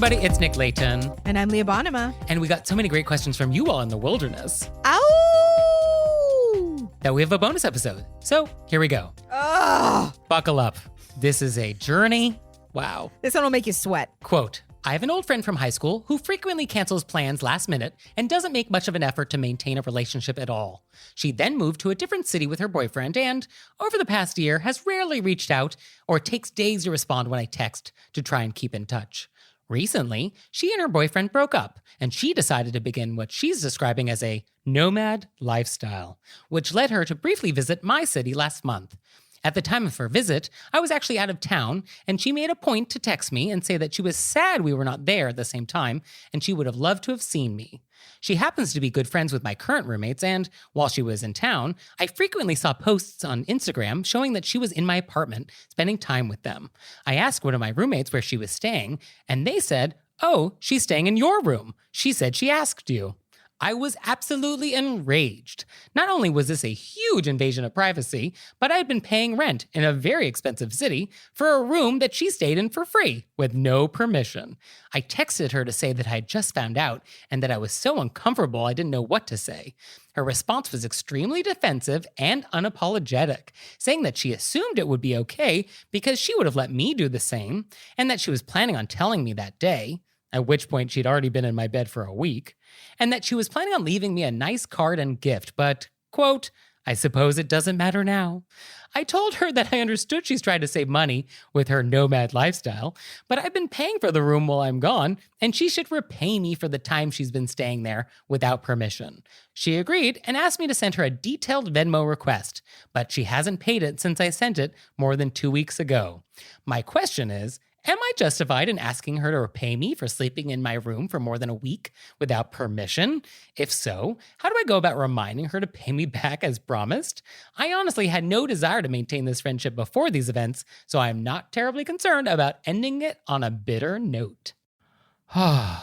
everybody, it's Nick Leighton. And I'm Leah Bonnema. And we got so many great questions from you all in the wilderness. Ow! That we have a bonus episode. So here we go. Ugh. Buckle up. This is a journey. Wow. This one will make you sweat. Quote, I have an old friend from high school who frequently cancels plans last minute and doesn't make much of an effort to maintain a relationship at all. She then moved to a different city with her boyfriend and, over the past year, has rarely reached out or takes days to respond when I text to try and keep in touch. Recently, she and her boyfriend broke up, and she decided to begin what she's describing as a nomad lifestyle, which led her to briefly visit my city last month. At the time of her visit, I was actually out of town, and she made a point to text me and say that she was sad we were not there at the same time, and she would have loved to have seen me. She happens to be good friends with my current roommates, and while she was in town, I frequently saw posts on Instagram showing that she was in my apartment, spending time with them. I asked one of my roommates where she was staying, and they said, "Oh, she's staying in your room. She said she asked you." I was absolutely enraged. Not only was this a huge invasion of privacy, but I had been paying rent in a very expensive city for a room that she stayed in for free with no permission. I texted her to say that I had just found out and that I was so uncomfortable I didn't know what to say. Her response was extremely defensive and unapologetic, saying that she assumed it would be okay because she would have let me do the same and that she was planning on telling me that day, at which point she'd already been in my bed for a week, and that she was planning on leaving me a nice card and gift, but, quote, I suppose it doesn't matter now. I told her that I understood she's trying to save money with her nomad lifestyle, but I've been paying for the room while I'm gone, and she should repay me for the time she's been staying there without permission. She agreed and asked me to send her a detailed Venmo request, but she hasn't paid it since I sent it more than 2 weeks ago. My question is, am I justified in asking her to repay me for sleeping in my room for more than a week without permission? If so, how do I go about reminding her to pay me back as promised? I honestly had no desire to maintain this friendship before these events, so I am not terribly concerned about ending it on a bitter note. Wow.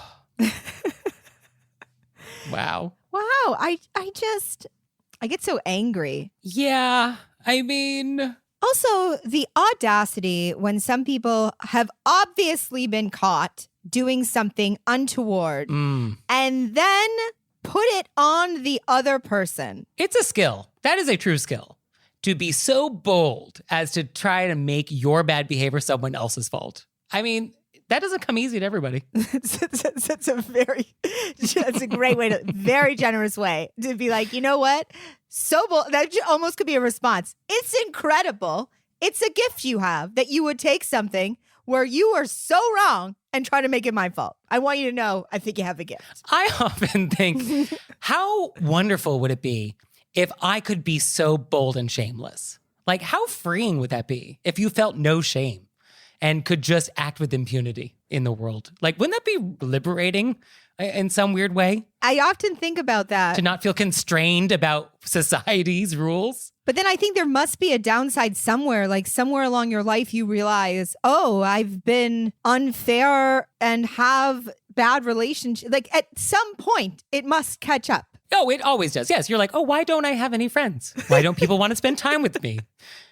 Wow. I get so angry. Yeah, I mean... Also, the audacity when some people have obviously been caught doing something untoward and then put it on the other person. It's a skill. That is a true skill. To be so bold as to try to make your bad behavior someone else's fault. I mean, that doesn't come easy to everybody. That's a great way very generous way to be like, you know what? So bold, that almost could be a response. It's incredible. It's a gift you have that you would take something where you are so wrong and try to make it my fault. I want you to know, I think you have a gift. I often think, how wonderful would it be if I could be so bold and shameless? Like, how freeing would that be if you felt no shame and could just act with impunity in the world? Like, wouldn't that be liberating in some weird way? I often think about that. To not feel constrained about society's rules. But then I think there must be a downside somewhere, like somewhere along your life you realize, oh, I've been unfair and have bad relationships. Like at some point, it must catch up. Oh, it always does. Yes, you're like, oh, why don't I have any friends? Why don't people want to spend time with me?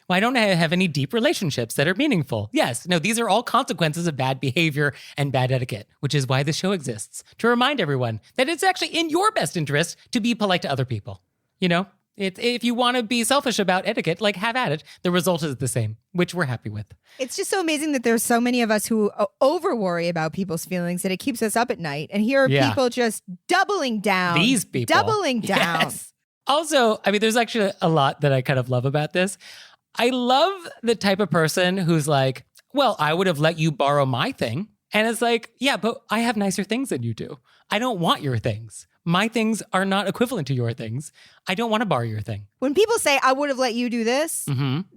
Why don't I have any deep relationships that are meaningful? Yes, no, these are all consequences of bad behavior and bad etiquette, which is why the show exists, to remind everyone that it's actually in your best interest to be polite to other people. You know, if you want to be selfish about etiquette, like have at it. The result is the same, which we're happy with. It's just so amazing that there's so many of us who over worry about people's feelings that it keeps us up at night. And here are people just doubling down. These people. Doubling down. Yes. Also, I mean, there's actually a lot that I kind of love about this. I love the type of person who's like, well, I would have let you borrow my thing. And it's like, yeah, but I have nicer things than you do. I don't want your things. My things are not equivalent to your things. I don't want to borrow your thing. When people say, I would have let you do this,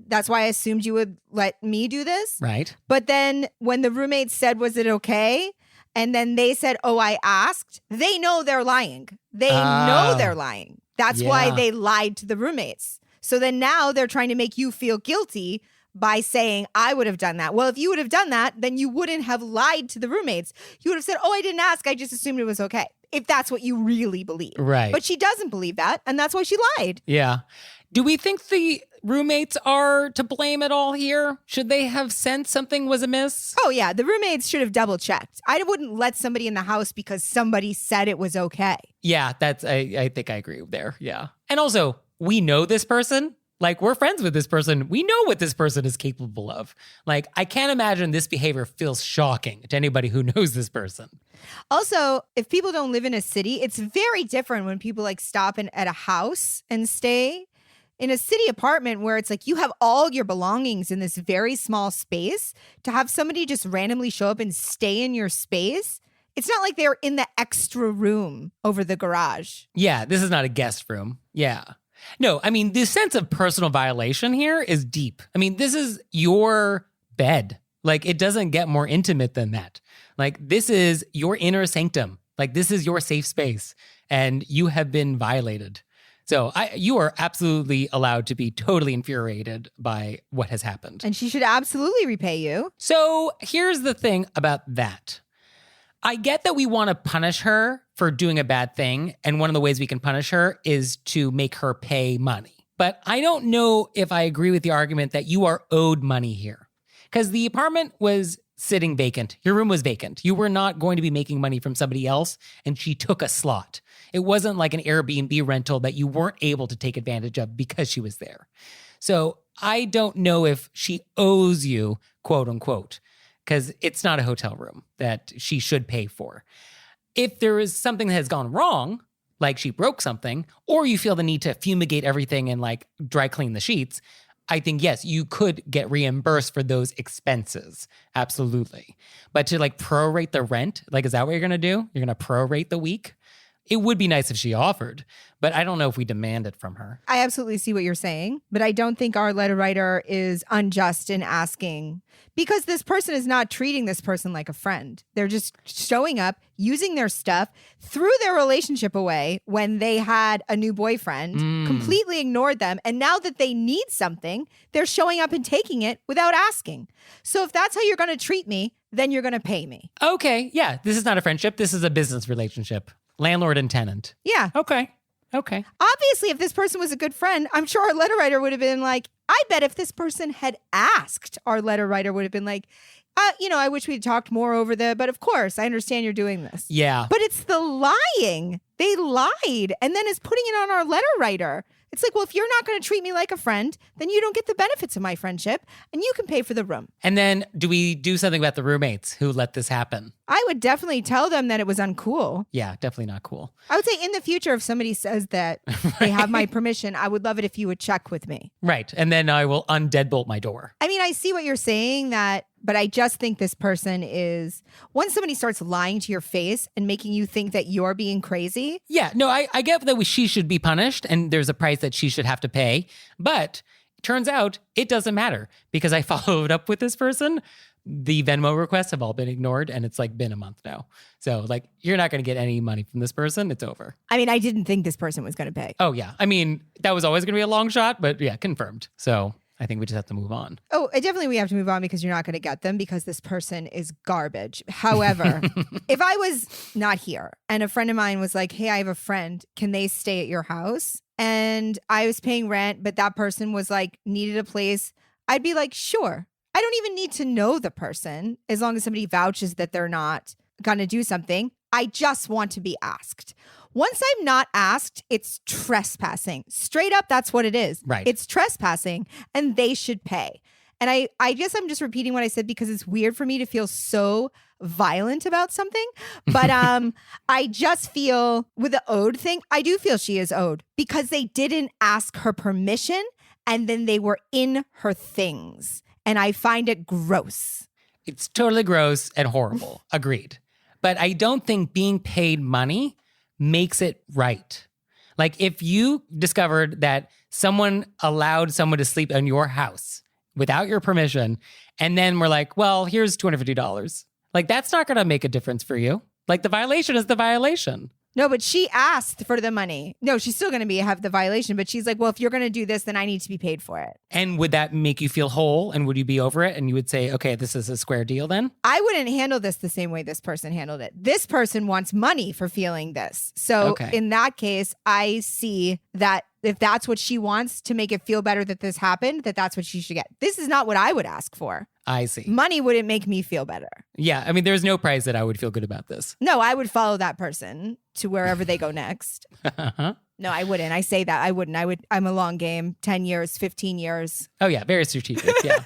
that's why I assumed you would let me do this. Right. But then when the roommate said, was it okay? And then they said, oh, I asked. They know they're lying. They know they're lying. That's why they lied to the roommates. So then now they're trying to make you feel guilty by saying, I would have done that. Well, if you would have done that, then you wouldn't have lied to the roommates. You would have said, oh, I didn't ask. I just assumed it was okay. If that's what you really believe. Right. But she doesn't believe that. And that's why she lied. Yeah. Do we think the roommates are to blame at all here? Should they have sensed something was amiss? Oh, yeah. The roommates should have double checked. I wouldn't let somebody in the house because somebody said it was okay. Yeah, I think I agree there. Yeah. And also, we know this person. Like, we're friends with this person. We know what this person is capable of. Like, I can't imagine this behavior feels shocking to anybody who knows this person. Also, if people don't live in a city, it's very different when people like stop at a house and stay. In a city apartment where it's like you have all your belongings in this very small space, to have somebody just randomly show up and stay in your space, it's not like they're in the extra room over the garage. Yeah, this is not a guest room. Yeah. No, I mean, the sense of personal violation here is deep. I mean, this is your bed. Like, it doesn't get more intimate than that. Like, this is your inner sanctum. Like, this is your safe space, and you have been violated. So you are absolutely allowed to be totally infuriated by what has happened. And she should absolutely repay you. So here's the thing about that. I get that we want to punish her for doing a bad thing. And one of the ways we can punish her is to make her pay money. But I don't know if I agree with the argument that you are owed money here. Because the apartment was sitting vacant. Your room was vacant. You were not going to be making money from somebody else, and she took a slot. It wasn't like an Airbnb rental that you weren't able to take advantage of because she was there. So I don't know if she owes you, quote unquote, because it's not a hotel room that she should pay for. If there is something that has gone wrong, like she broke something, or you feel the need to fumigate everything and like dry clean the sheets, I think, yes, you could get reimbursed for those expenses. Absolutely. But to like prorate the rent, like, is that what you're going to do? You're going to prorate the week? It would be nice if she offered, but I don't know if we demand it from her. I absolutely see what you're saying, but I don't think our letter writer is unjust in asking, because this person is not treating this person like a friend. They're just showing up, using their stuff, threw their relationship away when they had a new boyfriend, completely ignored them. And now that they need something, they're showing up and taking it without asking. So if that's how you're going to treat me, then you're going to pay me. Okay. Yeah. This is not a friendship. This is a business relationship. Landlord and tenant. Yeah. Okay. Obviously, if this person was a good friend, I'm sure our letter writer would have been like, I bet if this person had asked, our letter writer would have been like, I wish we'd talked more over but of course, I understand you're doing this. Yeah. But it's the lying. They lied and then is putting it on our letter writer. It's like, well, if you're not going to treat me like a friend, then you don't get the benefits of my friendship and you can pay for the room. And then do we do something about the roommates who let this happen? I would definitely tell them that it was uncool. Yeah, definitely not cool. I would say in the future, if somebody says that they have my permission, I would love it if you would check with me. Right. And then I will undeadbolt my door. I mean, I see what you're saying but I just think this person is, once somebody starts lying to your face and making you think that you're being crazy. Yeah, no, I get that she should be punished and there's a price that she should have to pay. But turns out it doesn't matter because I followed up with this person. The Venmo requests have all been ignored and it's like been a month now. So like, you're not going to get any money from this person. It's over. I mean, I didn't think this person was going to pay. Oh yeah. I mean, that was always going to be a long shot, but yeah, confirmed. So I think we just have to move on. Oh, definitely we have to move on because you're not going to get them because this person is garbage. However, if I was not here and a friend of mine was like, hey, I have a friend, can they stay at your house? And I was paying rent, but that person was like, needed a place. I'd be like, sure. I don't even need to know the person as long as somebody vouches that they're not going to do something. I just want to be asked. Once I'm not asked, it's trespassing. Straight up, that's what it is. Right. It's trespassing and they should pay. And I guess I'm just repeating what I said because it's weird for me to feel so violent about something. But I just feel with the owed thing, I do feel she is owed because they didn't ask her permission and then they were in her things. And I find it gross. It's totally gross and horrible. Agreed. But I don't think being paid money makes it right. Like if you discovered that someone allowed someone to sleep in your house without your permission, and then we're like, well, here's $250. Like that's not going to make a difference for you. Like the violation is the violation. No, but she asked for the money. No, she's still going to have the violation, but she's like, well, if you're going to do this, then I need to be paid for it. And would that make you feel whole? And would you be over it? And you would say, okay, this is a square deal then? I wouldn't handle this the same way this person handled it. This person wants money for feeling this. So in that case, I see that if that's what she wants to make it feel better that this happened, that's what she should get. This is not what I would ask for. I see. Money wouldn't make me feel better. Yeah. I mean, there's no price that I would feel good about this. No, I would follow that person to wherever they go next. No, I wouldn't. I say that. I wouldn't. I'm a long game. 10 years, 15 years. Oh, yeah. Very strategic. Yeah.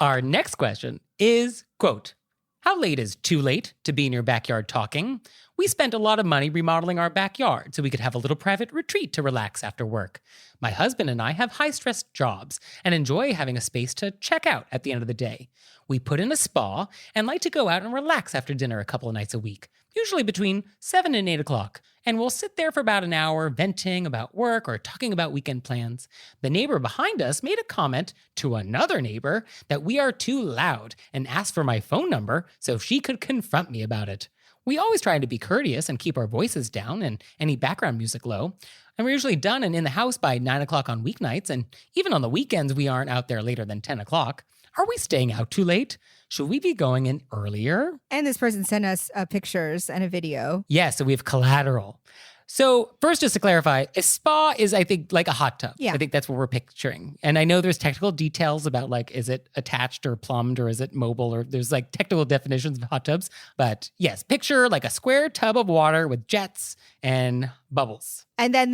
Our next question is, quote, how late is too late to be in your backyard talking? We spent a lot of money remodeling our backyard so we could have a little private retreat to relax after work. My husband and I have high-stress jobs and enjoy having a space to check out at the end of the day. We put in a spa and like to go out and relax after dinner a couple of nights a week, usually between 7 and 8 o'clock. And we'll sit there for about an hour venting about work or talking about weekend plans. The neighbor behind us made a comment to another neighbor that we are too loud and asked for my phone number so she could confront me about it. We always try to be courteous and keep our voices down and any background music low. And we're usually done and in the house by 9 o'clock on weeknights. And even on the weekends, we aren't out there later than 10 o'clock. Are we staying out too late? Should we be going in earlier? And this person sent us pictures and a video. Yeah, so we have collateral. So first, just to clarify, a spa is, I think, like a hot tub. Yeah. I think that's what we're picturing. And I know there's technical details about like, is it attached or plumbed or is it mobile, or there's like technical definitions of hot tubs. But yes, picture like a square tub of water with jets and bubbles. And then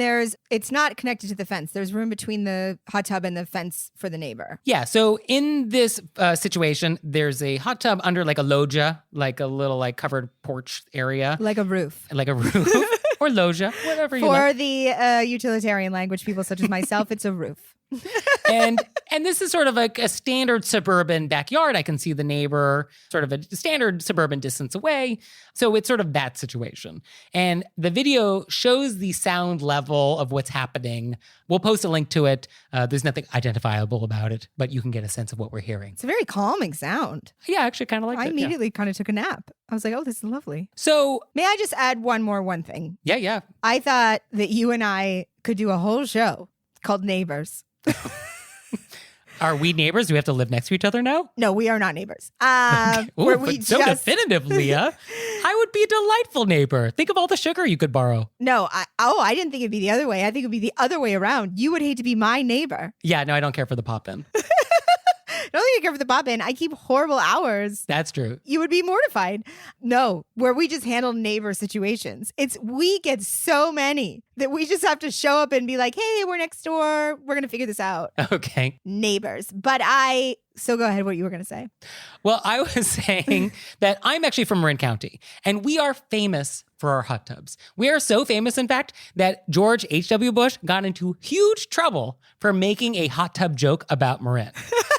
it's not connected to the fence. There's room between the hot tub and the fence for the neighbor. Yeah. So in this situation, there's a hot tub under like a loggia, like a little like covered porch area. Like a roof. Like a roof. Or loggia, whatever you like. like. For the utilitarian language people such as myself, it's a roof. and this is sort of like a standard suburban backyard. I can see the neighbor sort of a standard suburban distance away. So it's sort of that situation. And the video shows the sound level of what's happening. We'll post a link to it. There's nothing identifiable about it, but you can get a sense of what we're hearing. It's a very calming sound. Yeah, I actually kind of like it. I immediately kind of took a nap. I was like, oh, this is lovely. So may I just add one thing? Yeah. I thought that you and I could do a whole show called Neighbors. Are we neighbors? Do we have to live next to each other now? No, we are not neighbors. Ooh, but so definitive, Leah. I would be a delightful neighbor. Think of all the sugar you could borrow. No, I didn't think it'd be the other way. I think it'd be the other way around. You would hate to be my neighbor. Yeah, no, I don't care for the pop-in. I don't think I care for the pop-in. I keep horrible hours. That's true. You would be mortified. No, where we just handle neighbor situations. We get so many that we just have to show up and be like, hey, we're next door. We're going to figure this out. Okay. Neighbors. So go ahead, what you were going to say. Well, I was saying that I'm actually from Marin County, and we are famous for our hot tubs. We are so famous, in fact, that George H.W. Bush got into huge trouble for making a hot tub joke about Marin.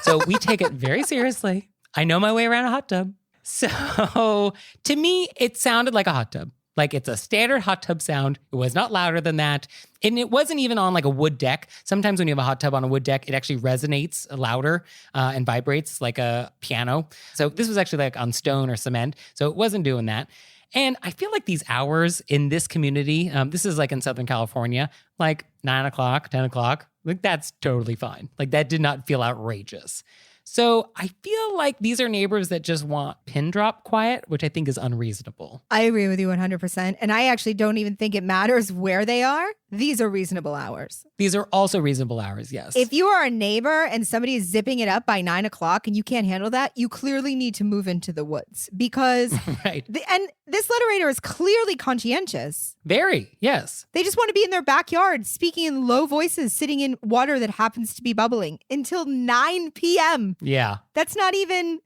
So we take it very seriously. I know my way around a hot tub. So to me, it sounded like a hot tub. Like it's a standard hot tub sound. It was not louder than that. And it wasn't even on like a wood deck. Sometimes when you have a hot tub on a wood deck, it actually resonates louder and vibrates like a piano. So this was actually like on stone or cement. So it wasn't doing that. And I feel like these hours in this community, this is like in Southern California, like 9 o'clock, 10 o'clock, like that's totally fine. Like that did not feel outrageous. So I feel like these are neighbors that just want pin drop quiet, which I think is unreasonable. I agree with you 100%. And I actually don't even think it matters where they are. These are reasonable hours. These are also reasonable hours, yes. If you are a neighbor and somebody is zipping it up by 9 o'clock and you can't handle that, you clearly need to move into the woods because, right. And this letter writer is clearly conscientious. Very, yes. They just want to be in their backyard, speaking in low voices, sitting in water that happens to be bubbling until 9 p.m. Yeah. That's not even,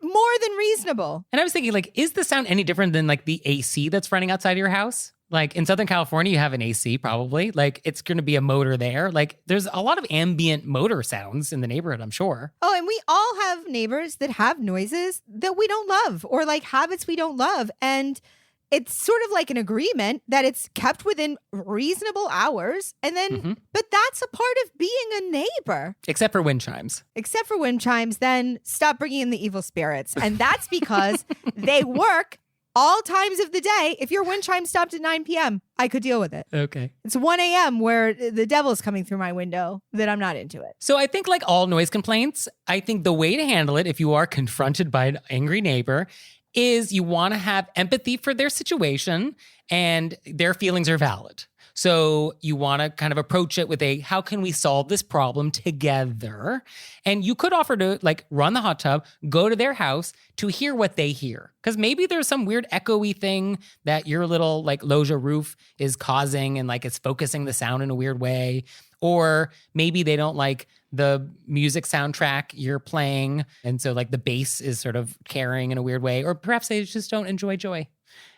more than reasonable. And I was thinking, like, is the sound any different than like the AC that's running outside of your house? Like in Southern California, you have an AC probably. Like it's going to be a motor there. Like there's a lot of ambient motor sounds in the neighborhood, I'm sure. Oh, and we all have neighbors that have noises that we don't love or like habits we don't love. And it's sort of like an agreement that it's kept within reasonable hours. And then, but that's a part of being a neighbor. Except for wind chimes. Except for wind chimes, then stop bringing in the evil spirits. And that's because they work all times of the day. If your wind chime stopped at 9 p.m., I could deal with it. Okay. It's 1 a.m. where the devil's coming through my window that I'm not into it. So I think like all noise complaints, I think the way to handle it if you are confronted by an angry neighbor is you want to have empathy for their situation and their feelings are valid. So you want to kind of approach it with how can we solve this problem together? And you could offer to like run the hot tub, go to their house to hear what they hear. Because maybe there's some weird echoey thing that your little like loggia roof is causing and like it's focusing the sound in a weird way. Or maybe they don't like the music soundtrack you're playing. And so like the bass is sort of carrying in a weird way. Or perhaps they just don't enjoy joy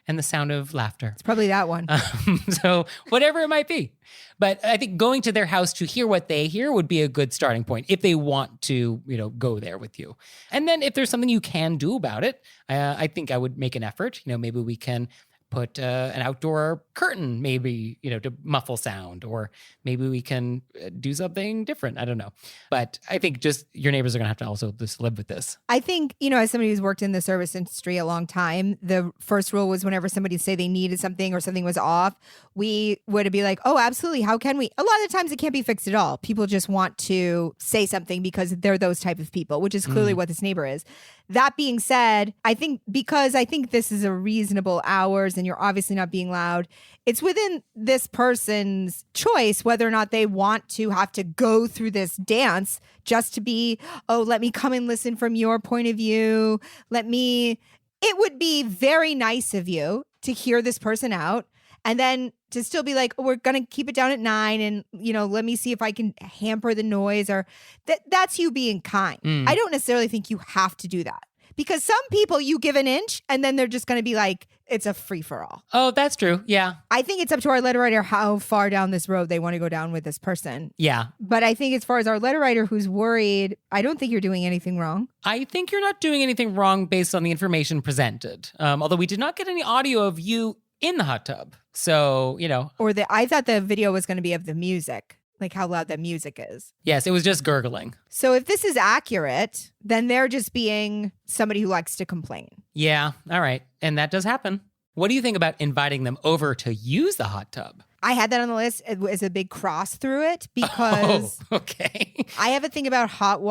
and the sound of laughter. It's probably that one. So whatever it might be. But I think going to their house to hear what they hear would be a good starting point if they want to, go there with you. And then if there's something you can do about it, I think I would make an effort. Maybe we can put an outdoor curtain, maybe, to muffle sound, or maybe we can do something different. I don't know. But I think just your neighbors are going to have to also just live with this. I think, as somebody who's worked in the service industry a long time, the first rule was whenever somebody say they needed something or something was off, we would be like, oh, absolutely. How can we? A lot of times it can't be fixed at all. People just want to say something because they're those type of people, which is clearly what this neighbor is. That being said, I think this is a reasonable hours and you're obviously not being loud, it's within this person's choice whether or not they want to have to go through this dance just to be, oh, let me come and listen from your point of view. It would be very nice of you to hear this person out and then to still be like, oh, we're going to keep it down at 9 and, let me see if I can hamper the noise or that's you being kind. I don't necessarily think you have to do that because some people you give an inch and then they're just going to be like, it's a free for all. Oh, that's true. Yeah. I think it's up to our letter writer how far down this road they want to go down with this person. Yeah. But I think as far as our letter writer who's worried, I don't think you're doing anything wrong. I think you're not doing anything wrong based on the information presented. Although we did not get any audio of you in the hot tub. So, I thought the video was going to be of the music, like how loud the music is. Yes, it was just gurgling. So if this is accurate, then they're just being somebody who likes to complain. Yeah. All right. And that does happen. What do you think about inviting them over to use the hot tub? I had that on the list as a big cross through it because okay. I have a thing about hot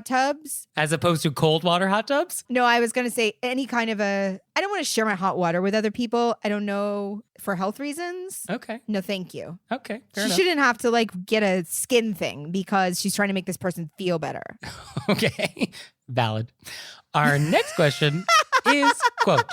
tubs. As opposed to cold water hot tubs? No, I was going to say any kind of I don't want to share my hot water with other people. I don't know, for health reasons. Okay. No, thank you. Okay. She shouldn't have to get a skin thing because she's trying to make this person feel better. Okay. Valid. Our next question is, quote,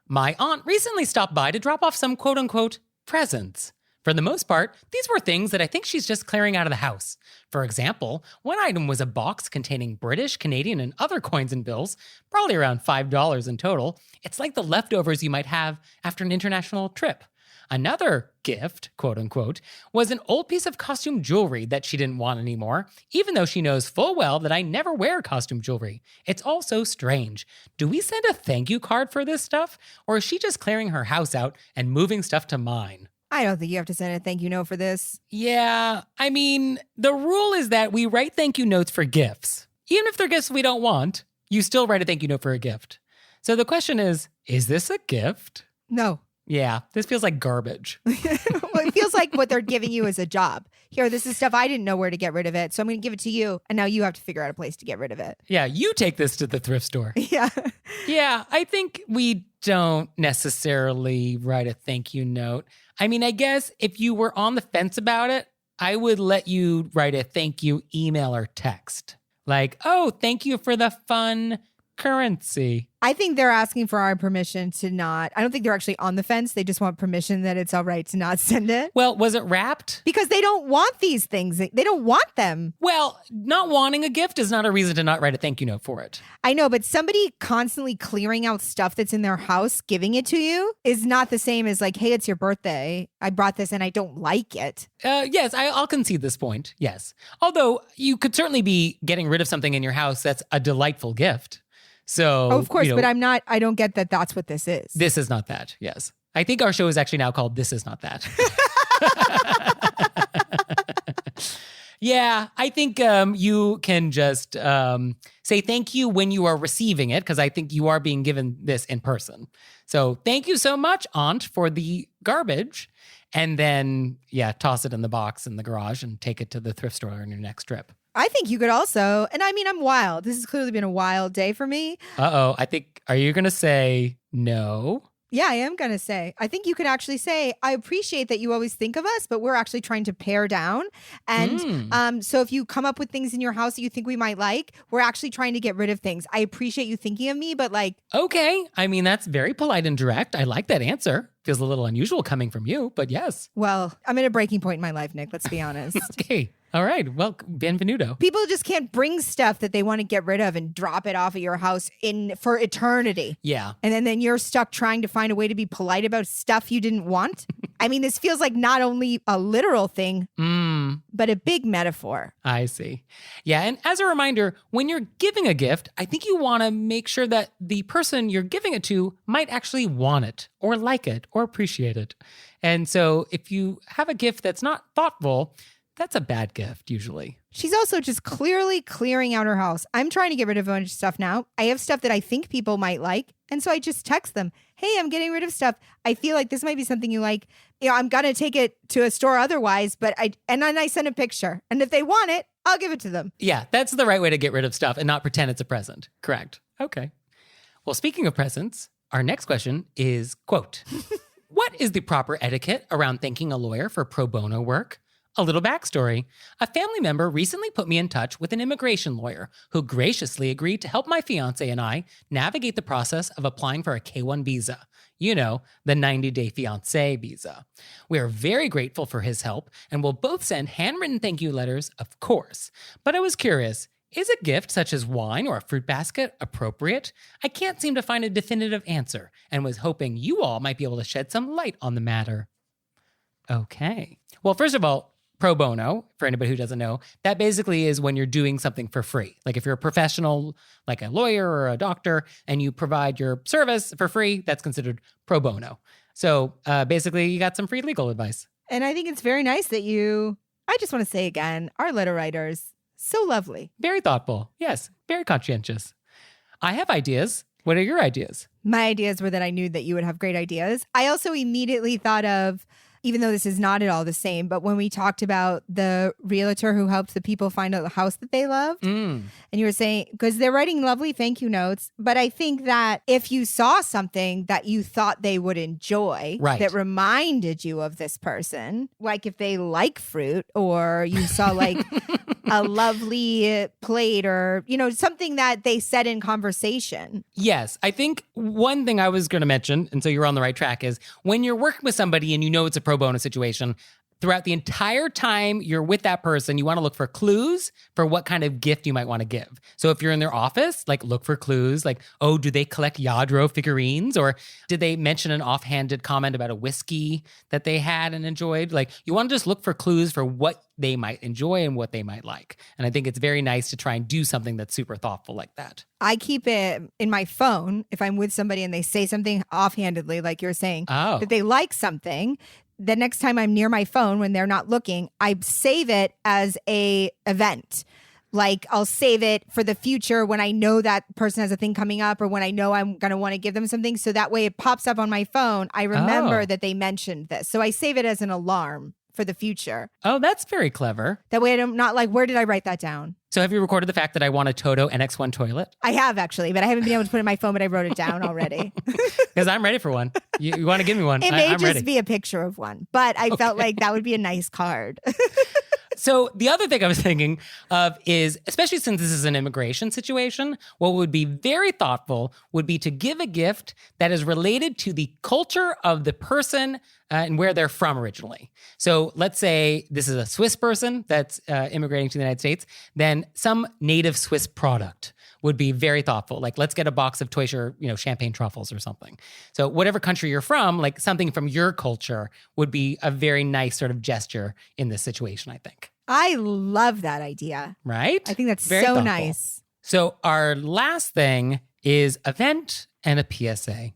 my aunt recently stopped by to drop off some quote unquote presents. For the most part, these were things that I think she's just clearing out of the house. For example, one item was a box containing British, Canadian, and other coins and bills, probably around $5 in total. It's like the leftovers you might have after an international trip. Another gift, quote unquote, was an old piece of costume jewelry that she didn't want anymore, even though she knows full well that I never wear costume jewelry. It's all so strange. Do we send a thank you card for this stuff? Or is she just clearing her house out and moving stuff to mine? I don't think you have to send a thank you note for this. Yeah, I mean, the rule is that we write thank you notes for gifts. Even if they're gifts we don't want, you still write a thank you note for a gift. So the question is this a gift? No. Yeah, this feels like garbage. Well, it feels like what they're giving you is a job. Here, this is stuff I didn't know where to get rid of it, so I'm going to give it to you, and now you have to figure out a place to get rid of it. Yeah, you take this to the thrift store. Yeah. Yeah, I think we don't necessarily write a thank you note. I mean, I guess if you were on the fence about it, I would let you write a thank you email or text. Like, oh, thank you for the fun currency. I think they're asking for our permission to not. I don't think they're actually on the fence. They just want permission that it's all right to not send it. Well, was it wrapped? Because they don't want these things. They don't want them. Well, not wanting a gift is not a reason to not write a thank you note for it. I know, but somebody constantly clearing out stuff that's in their house, giving it to you is not the same as like, hey, it's your birthday. I brought this and I don't like it. Yes, I'll concede this point. Yes. Although you could certainly be getting rid of something in your house that's a delightful gift. So, of course, but I don't get that that's what this is. This is not that. Yes. I think our show is actually now called This Is Not That. Yeah, I think you can just say thank you when you are receiving it, because I think you are being given this in person. So thank you so much, Aunt, for the garbage. And then, toss it in the box in the garage and take it to the thrift store on your next trip. I think you could also, and I mean, I'm wild. This has clearly been a wild day for me. Are you going to say no? Yeah, I am going to say. I think you could actually say, I appreciate that you always think of us, but we're actually trying to pare down. And so if you come up with things in your house that you think we might like, we're actually trying to get rid of things. I appreciate you thinking of me, but like... Okay. I mean, that's very polite and direct. I like that answer. Feels a little unusual coming from you, but yes. Well, I'm at a breaking point in my life, Nick. Let's be honest. Okay. All right. Well, benvenuto. People just can't bring stuff that they want to get rid of and drop it off at your house for eternity. Yeah. And then you're stuck trying to find a way to be polite about stuff you didn't want. I mean, this feels like not only a literal thing, but a big metaphor. I see. Yeah. And as a reminder, when you're giving a gift, I think you want to make sure that the person you're giving it to might actually want it or like it or appreciate it. And so if you have a gift that's not thoughtful, that's a bad gift usually. She's also just clearly clearing out her house. I'm trying to get rid of a bunch of stuff now. I have stuff that I think people might like. And so I just text them, hey, I'm getting rid of stuff. I feel like this might be something you like. You know, I'm going to take it to a store otherwise, and then I send a picture. And if they want it, I'll give it to them. Yeah, that's the right way to get rid of stuff and not pretend it's a present. Correct. Okay. Well, speaking of presents, our next question is, quote, what is the proper etiquette around thanking a lawyer for pro bono work? A little backstory. A family member recently put me in touch with an immigration lawyer who graciously agreed to help my fiance and I navigate the process of applying for a K-1 visa. You know, the 90-day fiancé visa. We are very grateful for his help and will both send handwritten thank you letters, of course. But I was curious, is a gift such as wine or a fruit basket appropriate? I can't seem to find a definitive answer and was hoping you all might be able to shed some light on the matter. Okay. Well, first of all, pro bono, for anybody who doesn't know, that basically is when you're doing something for free. Like if you're a professional, like a lawyer or a doctor, and you provide your service for free, that's considered pro bono. So basically, you got some free legal advice. And I think it's very nice that I just want to say again, our letter writers, so lovely. Very thoughtful. Yes, very conscientious. I have ideas. What are your ideas? My ideas were that I knew that you would have great ideas. I also immediately thought of, even though this is not at all the same, but when we talked about the realtor who helped the people find a house that they loved, and you were saying, because they're writing lovely thank you notes, but I think that if you saw something that you thought they would enjoy, that reminded you of this person, like if they like fruit, or you saw like a lovely plate, or, you know, something that they said in conversation. Yes. I think one thing I was going to mention, and so you're on the right track, is when you're working with somebody and you know it's a pro bono situation, throughout the entire time you're with that person, you want to look for clues for what kind of gift you might want to give. So if you're in their office, like look for clues like, oh, do they collect Yadro figurines? Or did they mention an offhanded comment about a whiskey that they had and enjoyed? Like you want to just look for clues for what they might enjoy and what they might like. And I think it's very nice to try and do something that's super thoughtful like that. I keep it in my phone if I'm with somebody and they say something offhandedly, like you're saying, that they like something. The next time I'm near my phone when they're not looking, I save it as a event. Like I'll save it for the future when I know that person has a thing coming up, or when I know I'm going to want to give them something. So that way it pops up on my phone. I remember that they mentioned this. So I save it as an alarm for the future. Oh, that's very clever. That way I'm not like, where did I write that down? So have you recorded the fact that I want a Toto NX1 toilet? I have actually, but I haven't been able to put it in my phone, but I wrote it down already. Because I'm ready for one. You want to give me one? It may I'm just ready. be a picture of one, but I felt like that would be a nice card. So the other thing I was thinking of is, especially since this is an immigration situation, what would be very thoughtful would be to give a gift that is related to the culture of the person and where they're from originally. So let's say this is a Swiss person that's immigrating to the United States, then some native Swiss product would be very thoughtful. Like, let's get a box of Teuscher, champagne truffles or something. So whatever country you're from, like something from your culture would be a very nice sort of gesture in this situation, I think. I love that idea. Right? I think that's very so thoughtful. nice. So our last thing is event and a PSA.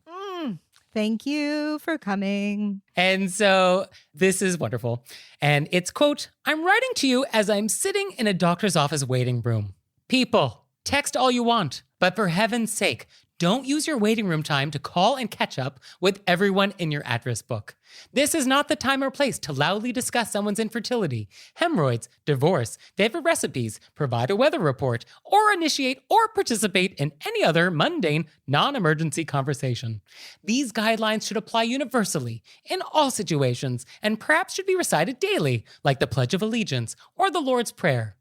Thank you for coming. And so this is wonderful. And it's, quote, I'm writing to you as I'm sitting in a doctor's office waiting room. People, text all you want, but for heaven's sake, don't use your waiting room time to call and catch up with everyone in your address book. This is not the time or place to loudly discuss someone's infertility, hemorrhoids, divorce, favorite recipes, provide a weather report, or initiate or participate in any other mundane, non-emergency conversation. These guidelines should apply universally in all situations and perhaps should be recited daily, like the Pledge of Allegiance or the Lord's Prayer.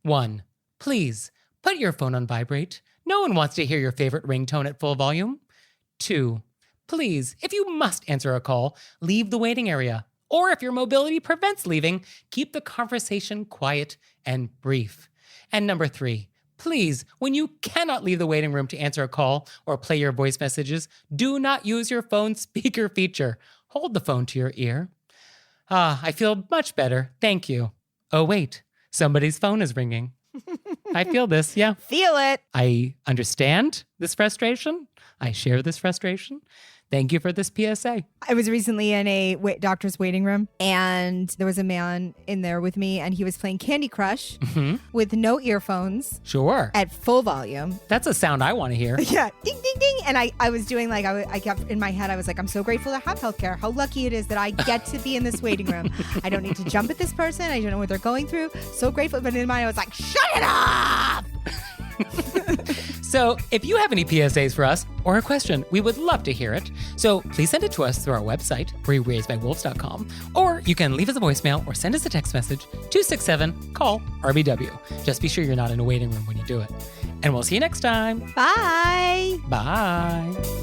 1. Please, put your phone on vibrate. No one wants to hear your favorite ringtone at full volume. 2. Please, if you must answer a call, leave the waiting area. Or if your mobility prevents leaving, keep the conversation quiet and brief. And number 3, please, when you cannot leave the waiting room to answer a call or play your voice messages, do not use your phone's speaker feature. Hold the phone to your ear. I feel much better. Thank you. Oh, wait, somebody's phone is ringing. I feel this, yeah. Feel it. I understand this frustration. I share this frustration. Thank you for this PSA. I was recently in a doctor's waiting room, and there was a man in there with me, and he was playing Candy Crush with no earphones. Sure. At full volume. That's a sound I want to hear. Yeah. Ding, ding, ding. And I was doing like, I kept in my head, I was like, I'm so grateful to have healthcare. How lucky it is that I get to be in this waiting room. I don't need to jump at this person. I don't know what they're going through. So grateful. But in my mind, I was like, shut it up. So if you have any PSAs for us or a question, we would love to hear it. So please send it to us through our website, wereraisedbywolves.com, or you can leave us a voicemail or send us a text message, 267-CALL-RBW. Just be sure you're not in a waiting room when you do it. And we'll see you next time. Bye. Bye.